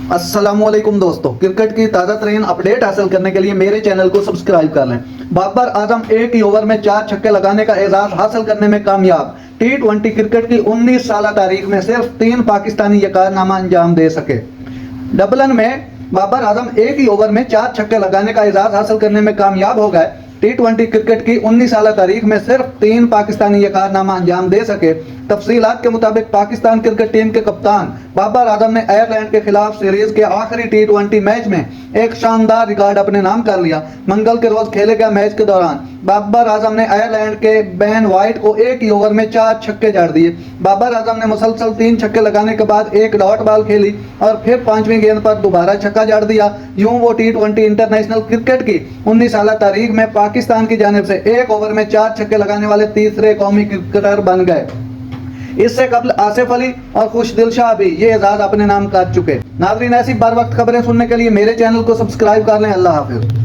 अस्सलामुअलैकुम दोस्तों, क्रिकेट की ताज़ा तरीन अपडेट हासिल करने के लिए मेरे चैनल को सब्सक्राइब कर लें। बाबर आजम एक ही ओवर में 4 छक्के लगाने का एजाज हासिल करने में कामयाब। T20 क्रिकेट की 19 साल तारीख में सिर्फ 3 पाकिस्तानी ये कारनामा अंजाम दे सके। डबलन में बाबर आजम एक ही ओवर में 4 छक्के लगाने का एजाज हासिल करने में कामयाब हो गए। T20 क्रिकेट की 19 साल तारीख में सिर्फ 3 पाकिस्तानी ये कारनामा अंजाम दे सके। तफसीलात के मुताबिक पाकिस्तान क्रिकेट टीम के कप्तान बाबर आजम ने आयरलैंड के खिलाफ सीरीज के आखिरी T20 मैच में एक शानदार रिकॉर्ड अपने नाम कर लिया। मंगल के रोज खेले गए मैच के दौरान बाबर आजम ने आयरलैंड के बेन वाइट को एक ही ओवर में 4 छक्के जड़ दिए। बाबर आजम ने मुसलसल 3 छक्के लगाने के बाद एक डॉट बॉल खेली और फिर 5वीं गेंद पर दोबारा छक्का जड़ दिया। यूं वो T20 इंटरनेशनल क्रिकेट की 19 साल तारीख में पाकिस्तान की जानिब से एक ओवर में 4 छक्के लगाने वाले तीसरे कौमी क्रिकेटर बन गए। इससे कबल आसिफ अली और खुशदिल शाह भी ये एजाज अपने नाम कर चुके। नाज़रीन, ऐसी बर वक्त खबरें सुनने के लिए मेरे चैनल को सब्सक्राइब कर लें। अल्लाह हाफिज।